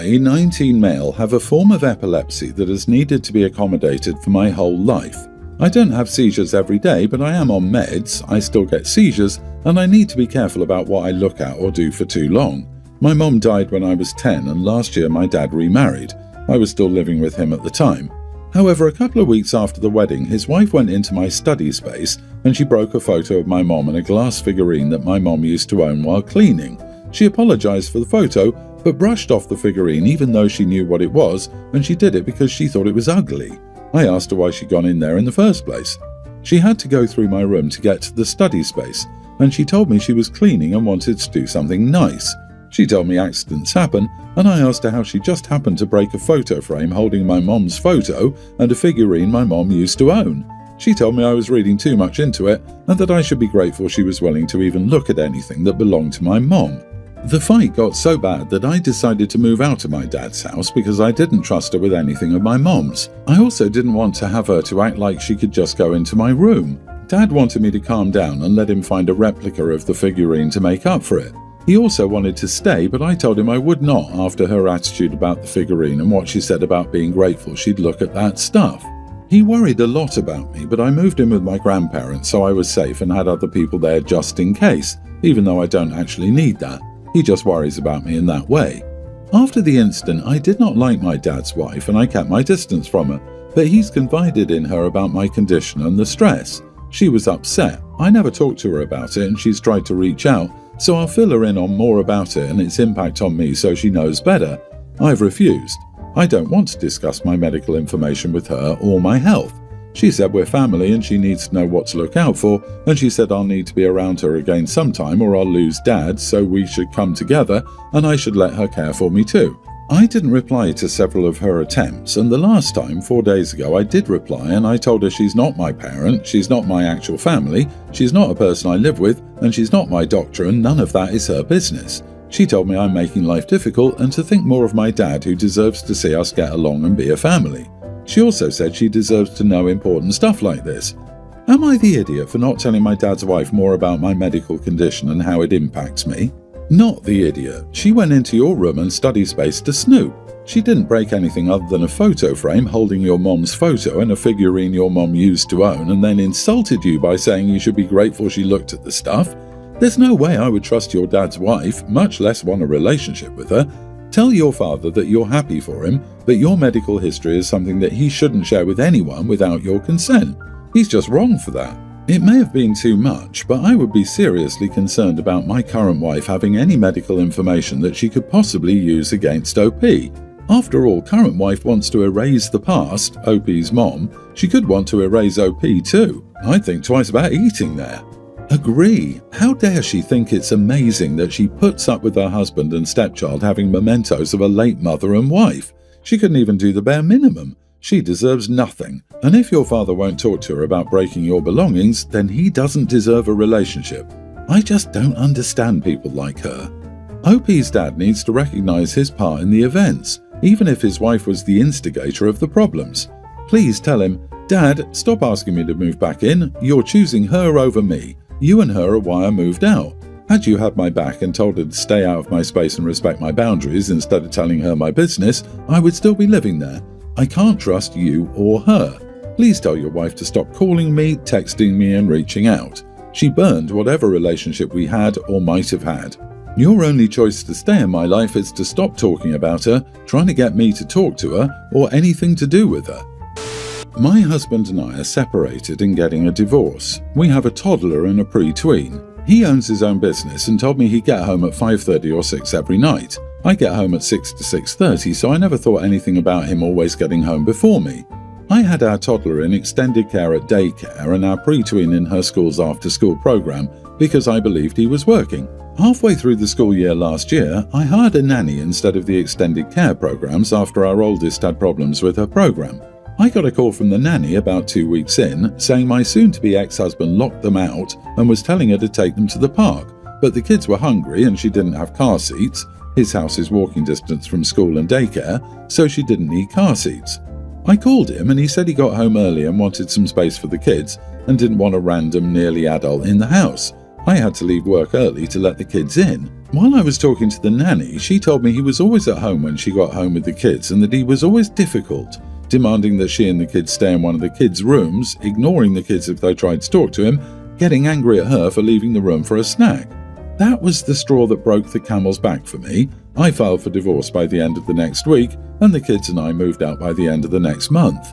I, 19 male, have a form of epilepsy that has needed to be accommodated for my whole life. I don't have seizures every day, but I am on meds, I still get seizures, and I need to be careful about what I look at or do for too long. My mom died when I was 10, and last year my dad remarried. I was still living with him at the time. However, a couple of weeks after the wedding, his wife went into my study space and she broke a photo of my mom and a glass figurine that my mom used to own while cleaning. She apologized for the photo, but brushed off the figurine even though she knew what it was, and she did it because she thought it was ugly. I asked her why she'd gone in there in the first place. She had to go through my room to get to the study space, and she told me she was cleaning and wanted to do something nice. She told me accidents happen, and I asked her how she just happened to break a photo frame holding my mom's photo and a figurine my mom used to own. She told me I was reading too much into it, and that I should be grateful she was willing to even look at anything that belonged to my mom. The fight got so bad that I decided to move out of my dad's house because I didn't trust her with anything of my mom's. I also didn't want to have her to act like she could just go into my room. Dad wanted me to calm down and let him find a replica of the figurine to make up for it. He also wanted to stay, but I told him I would not after her attitude about the figurine and what she said about being grateful she'd look at that stuff. He worried a lot about me, but I moved in with my grandparents so I was safe and had other people there just in case, even though I don't actually need that. He just worries about me in that way. After the incident, I did not like my dad's wife and I kept my distance from her, but he's confided in her about my condition and the stress. She was upset. I never talked to her about it and she's tried to reach out, so I'll fill her in on more about it and its impact on me so she knows better. I've refused. I don't want to discuss my medical information with her or my health. She said we're family and she needs to know what to look out for, and she said I'll need to be around her again sometime or I'll lose Dad, so we should come together and I should let her care for me too. I didn't reply to several of her attempts, and the last time, 4 days ago, I did reply and I told her she's not my parent, she's not my actual family, she's not a person I live with, and she's not my doctor, and none of that is her business. She told me I'm making life difficult and to think more of my dad, who deserves to see us get along and be a family. She also said she deserves to know important stuff like this. Am I the idiot for not telling my dad's wife more about my medical condition and how it impacts me? Not the idiot. She went into your room and study space to snoop. She didn't break anything other than a photo frame holding your mom's photo and a figurine your mom used to own, and then insulted you by saying you should be grateful she looked at the stuff. There's no way I would trust your dad's wife, much less want a relationship with her. Tell your father that you're happy for him, but your medical history is something that he shouldn't share with anyone without your consent. He's just wrong for that. It may have been too much, but I would be seriously concerned about my current wife having any medical information that she could possibly use against OP. After all, current wife wants to erase the past, OP's mom. She could want to erase OP too. I'd think twice about eating there. Agree. How dare she think it's amazing that she puts up with her husband and stepchild having mementos of a late mother and wife? She couldn't even do the bare minimum. She deserves nothing. And if your father won't talk to her about breaking your belongings, then he doesn't deserve a relationship. I just don't understand people like her. OP's dad needs to recognize his part in the events, even if his wife was the instigator of the problems. Please tell him, Dad, stop asking me to move back in. You're choosing her over me. You and her are why I moved out. Had you had my back and told her to stay out of my space and respect my boundaries instead of telling her my business, I would still be living there. I can't trust you or her. Please tell your wife to stop calling me, texting me, and reaching out. She burned whatever relationship we had or might have had. Your only choice to stay in my life is to stop talking about her, trying to get me to talk to her, or anything to do with her. My husband and I are separated and getting a divorce. We have a toddler and a pre-tween. He owns his own business and told me he'd get home at 5:30 or 6 every night. I get home at 6 to 6:30, so I never thought anything about him always getting home before me. I had our toddler in extended care at daycare and our pre-tween in her school's after-school program because I believed he was working. Halfway through the school year last year, I hired a nanny instead of the extended care programs after our oldest had problems with her program. I got a call from the nanny about 2 weeks in, saying my soon-to-be ex-husband locked them out and was telling her to take them to the park, but the kids were hungry and she didn't have car seats. His house is walking distance from school and daycare, so she didn't need car seats. I called him and he said he got home early and wanted some space for the kids and didn't want a random nearly adult in the house. I had to leave work early to let the kids in. While I was talking to the nanny, she told me he was always at home when she got home with the kids and that he was always difficult, demanding that she and the kids stay in one of the kids' rooms, ignoring the kids if they tried to talk to him, getting angry at her for leaving the room for a snack. That was the straw that broke the camel's back for me. I filed for divorce by the end of the next week, and the kids and I moved out by the end of the next month.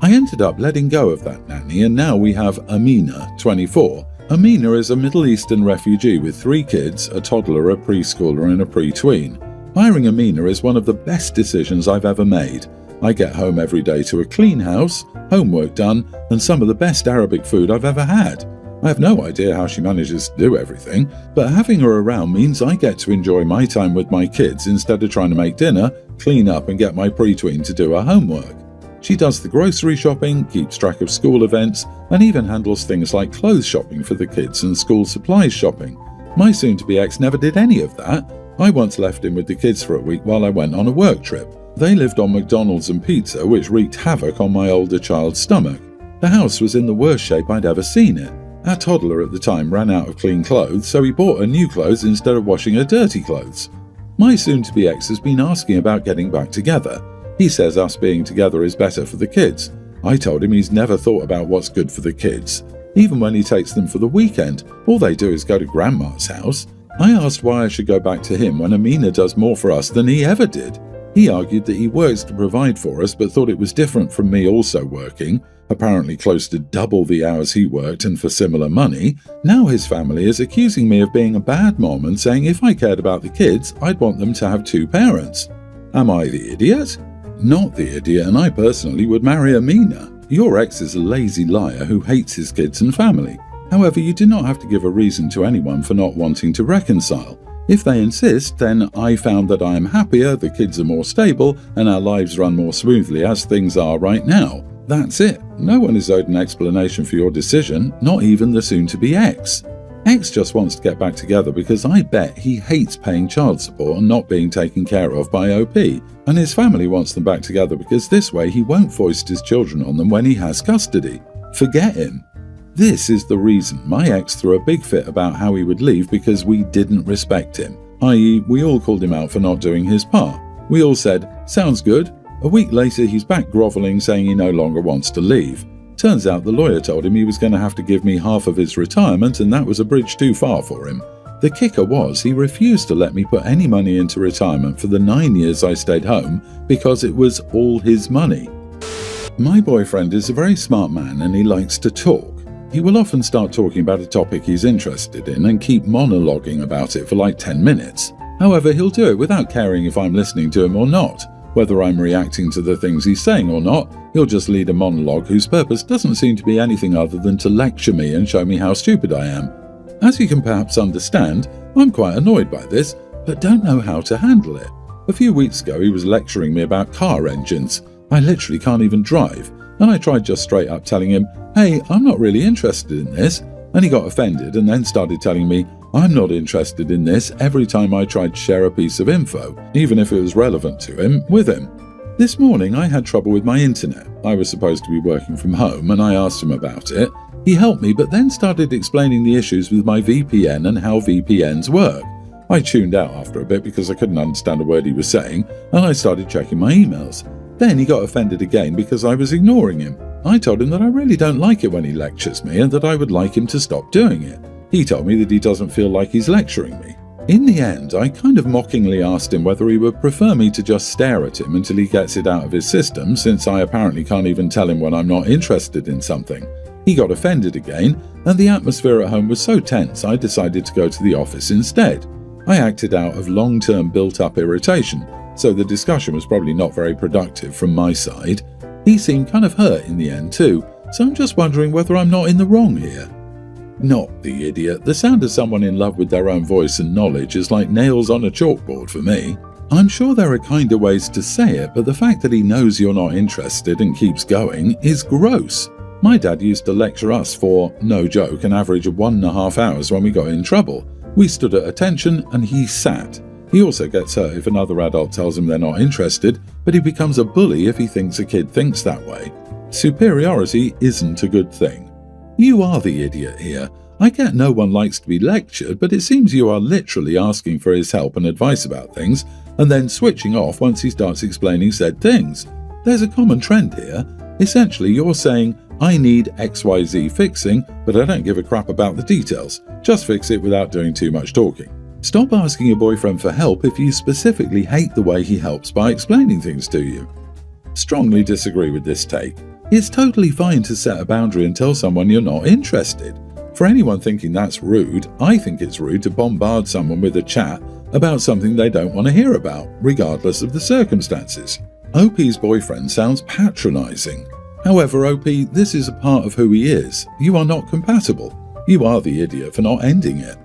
I ended up letting go of that nanny, and now we have Amina, 24. Amina is a Middle Eastern refugee with 3 kids, a toddler, a preschooler, and a pre-tween. Hiring Amina is one of the best decisions I've ever made. I get home every day to a clean house, homework done, and some of the best Arabic food I've ever had. I have no idea how she manages to do everything, but having her around means I get to enjoy my time with my kids instead of trying to make dinner, clean up, and get my pre-tween to do her homework. She does the grocery shopping, keeps track of school events, and even handles things like clothes shopping for the kids and school supplies shopping. My soon-to-be ex never did any of that. I once left him with the kids for a week while I went on a work trip. They lived on McDonald's and pizza, which wreaked havoc on my older child's stomach. The house was in the worst shape I'd ever seen it. Our toddler at the time ran out of clean clothes, so he bought her new clothes instead of washing her dirty clothes. My soon-to-be ex has been asking about getting back together. He says us being together is better for the kids. I told him he's never thought about what's good for the kids. Even when he takes them for the weekend, all they do is go to Grandma's house. I asked why I should go back to him when Amina does more for us than he ever did. He argued that he works to provide for us but thought it was different from me also working, apparently close to double the hours he worked and for similar money. Now his family is accusing me of being a bad mom and saying if I cared about the kids, I'd want them to have 2 parents. Am I the idiot? Not the idiot, and I personally would marry Amina. Your ex is a lazy liar who hates his kids and family. However, you do not have to give a reason to anyone for not wanting to reconcile. If they insist, then I found that I am happier, the kids are more stable, and our lives run more smoothly as things are right now. That's it. No one is owed an explanation for your decision, not even the soon-to-be ex. Ex just wants to get back together because I bet he hates paying child support and not being taken care of by OP, and his family wants them back together because this way he won't foist his children on them when he has custody. Forget him. This is the reason my ex threw a big fit about how he would leave because we didn't respect him, i.e. we all called him out for not doing his part. We all said, sounds good. A week later he's back grovelling saying he no longer wants to leave. Turns out the lawyer told him he was going to have to give me half of his retirement and that was a bridge too far for him. The kicker was he refused to let me put any money into retirement for the 9 years I stayed home because it was all his money. My boyfriend is a very smart man and he likes to talk. He will often start talking about a topic he's interested in and keep monologuing about it for like 10 minutes. However, he'll do it without caring if I'm listening to him or not. Whether I'm reacting to the things he's saying or not, he'll just lead a monologue whose purpose doesn't seem to be anything other than to lecture me and show me how stupid I am. As you can perhaps understand, I'm quite annoyed by this, but don't know how to handle it. A few weeks ago he was lecturing me about car engines. I literally can't even drive, and I tried just straight up telling him, hey, I'm not really interested in this, and he got offended and then started telling me, I'm not interested in this every time I tried to share a piece of info, even if it was relevant to him, with him. This morning I had trouble with my internet. I was supposed to be working from home and I asked him about it. He helped me but then started explaining the issues with my VPN and how VPNs work. I tuned out after a bit because I couldn't understand a word he was saying and I started checking my emails. Then he got offended again because I was ignoring him. I told him that I really don't like it when he lectures me and that I would like him to stop doing it. He told me that he doesn't feel like he's lecturing me. In the end, I kind of mockingly asked him whether he would prefer me to just stare at him until he gets it out of his system, since I apparently can't even tell him when I'm not interested in something. He got offended again, and the atmosphere at home was so tense I decided to go to the office instead. I acted out of long-term built-up irritation, so the discussion was probably not very productive from my side. He seemed kind of hurt in the end too, so I'm just wondering whether I'm not in the wrong here. Not the idiot. The sound of someone in love with their own voice and knowledge is like nails on a chalkboard for me. I'm sure there are kinder ways to say it, but the fact that he knows you're not interested and keeps going is gross. My dad used to lecture us for, no joke, an average of 1.5 hours when we got in trouble. We stood at attention and he sat. He also gets hurt if another adult tells him they're not interested, but he becomes a bully if he thinks a kid thinks that way. Superiority isn't a good thing. You are the idiot here. I get no one likes to be lectured, but it seems you are literally asking for his help and advice about things, and then switching off once he starts explaining said things. There's a common trend here. Essentially, you're saying, I need XYZ fixing, but I don't give a crap about the details. Just fix it without doing too much talking. Stop asking your boyfriend for help if you specifically hate the way he helps by explaining things to you. Strongly disagree with this take. It's totally fine to set a boundary and tell someone you're not interested. For anyone thinking that's rude, I think it's rude to bombard someone with a chat about something they don't want to hear about, regardless of the circumstances. OP's boyfriend sounds patronizing. However, OP, this is a part of who he is. You are not compatible. You are the idiot for not ending it.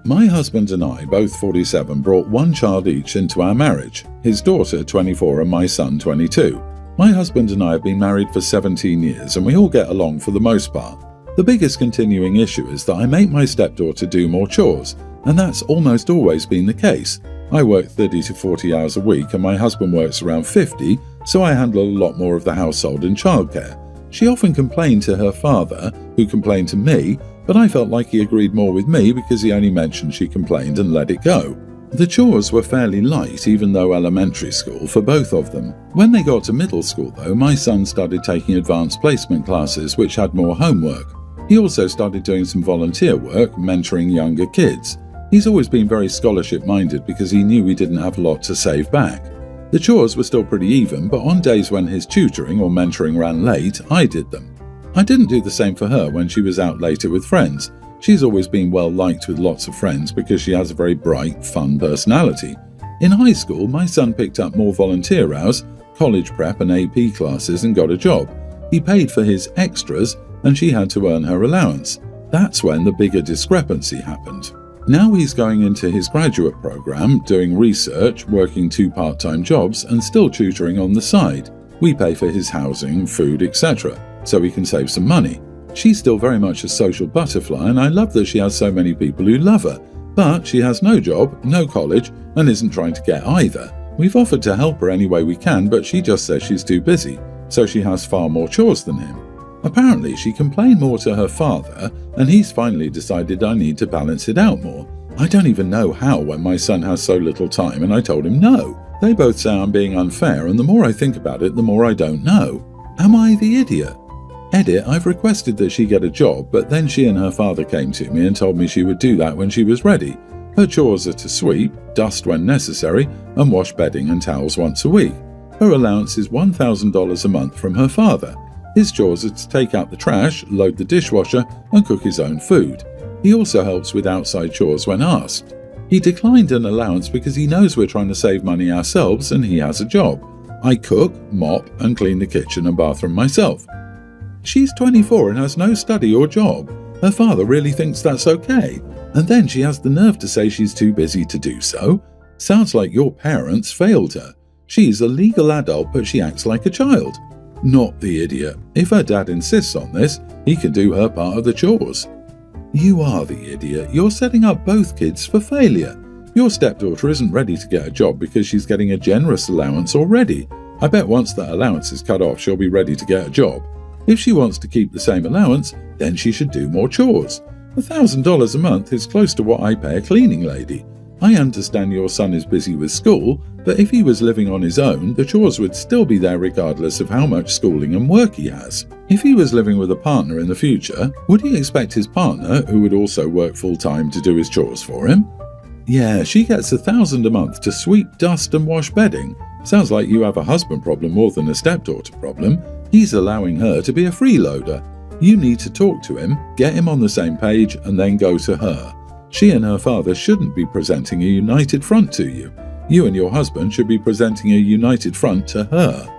My husband and I, both 47, brought one child each into our marriage, his daughter 24 and my son 22. My husband and I have been married for 17 years and we all get along for the most part. The biggest continuing issue is that I make my stepdaughter do more chores, and that's almost always been the case. I work 30 to 40 hours a week and my husband works around 50, so I handle a lot more of the household and childcare. She often complained to her father, who complained to me, but I felt like he agreed more with me because he only mentioned she complained and let it go. The chores were fairly light, even though elementary school, for both of them. When they got to middle school, though, my son started taking advanced placement classes, which had more homework. He also started doing some volunteer work, mentoring younger kids. He's always been very scholarship-minded because he knew he didn't have a lot to save back. The chores were still pretty even, but on days when his tutoring or mentoring ran late, I did them. I didn't do the same for her when she was out later with friends. She's always been well liked with lots of friends because she has a very bright, fun personality. In high school, my son picked up more volunteer hours, college prep and AP classes and got a job. He paid for his extras and she had to earn her allowance. That's when the bigger discrepancy happened. Now he's going into his graduate program, doing research, working 2 part-time jobs and still tutoring on the side. We pay for his housing, food, etc., so he can save some money. She's still very much a social butterfly and I love that she has so many people who love her, but she has no job, no college and isn't trying to get either. We've offered to help her any way we can, but she just says she's too busy, so she has far more chores than him. Apparently she complained more to her father and he's finally decided I need to balance it out more. I don't even know how when my son has so little time and I told him no. They both say I'm being unfair and the more I think about it, the more I don't know. Am I the idiot? Edit, I've requested that she get a job, but then she and her father came to me and told me she would do that when she was ready. Her chores are to sweep, dust when necessary, and wash bedding and towels once a week. Her allowance is $1,000 a month from her father. His chores are to take out the trash, load the dishwasher, and cook his own food. He also helps with outside chores when asked. He declined an allowance because he knows we're trying to save money ourselves and he has a job. I cook, mop, and clean the kitchen and bathroom myself. She's 24 and has no study or job. Her father really thinks that's okay. And then she has the nerve to say she's too busy to do so. Sounds like your parents failed her. She's a legal adult, but she acts like a child. Not the idiot. If her dad insists on this, he can do her part of the chores. You are the idiot. You're setting up both kids for failure. Your stepdaughter isn't ready to get a job because she's getting a generous allowance already. I bet once that allowance is cut off, she'll be ready to get a job. If she wants to keep the same allowance, then she should do more chores. $1,000 a month is close to what I pay a cleaning lady. I understand your son is busy with school, but if he was living on his own, the chores would still be there regardless of how much schooling and work he has. If he was living with a partner in the future, would he expect his partner, who would also work full-time, to do his chores for him? Yeah, she gets $1,000 a month to sweep, dust and wash bedding. Sounds like you have a husband problem more than a stepdaughter problem. He's allowing her to be a freeloader. You need to talk to him, get him on the same page, and then go to her. She and her father shouldn't be presenting a united front to you. You and your husband should be presenting a united front to her.